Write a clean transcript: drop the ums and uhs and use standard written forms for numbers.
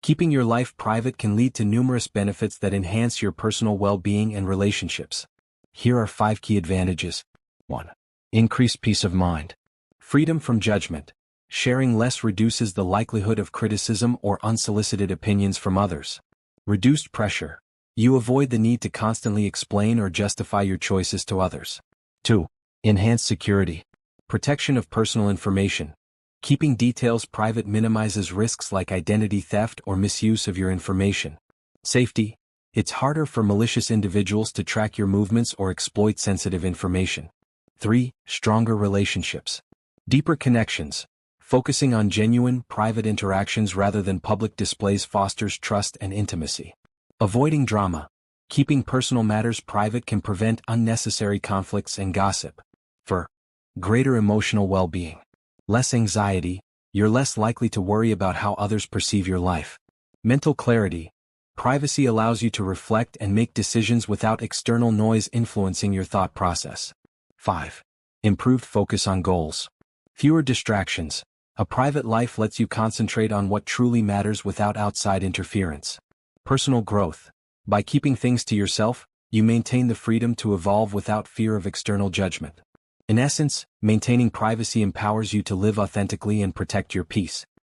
Keeping your life private can lead to numerous benefits that enhance your personal well-being and relationships. Here are 5 key advantages. 1. Increased peace of mind. Freedom from judgment. Sharing less reduces the likelihood of criticism or unsolicited opinions from others. Reduced pressure. You avoid the need to constantly explain or justify your choices to others. 2. Enhanced security. Protection of personal information. Keeping details private minimizes risks like identity theft or misuse of your information. Safety. It's harder for malicious individuals to track your movements or exploit sensitive information. 3. Stronger relationships. Deeper connections. Focusing on genuine, private interactions rather than public displays fosters trust and intimacy. Avoiding drama. Keeping personal matters private can prevent unnecessary conflicts and gossip. 4. Greater emotional well-being. Less anxiety. You're less likely to worry about how others perceive your life. Mental clarity. Privacy allows you to reflect and make decisions without external noise influencing your thought process. 5. Improved focus on goals. Fewer distractions. A private life lets you concentrate on what truly matters without outside interference. Personal growth. By keeping things to yourself, you maintain the freedom to evolve without fear of external judgment. In essence, maintaining privacy empowers you to live authentically and protect your peace.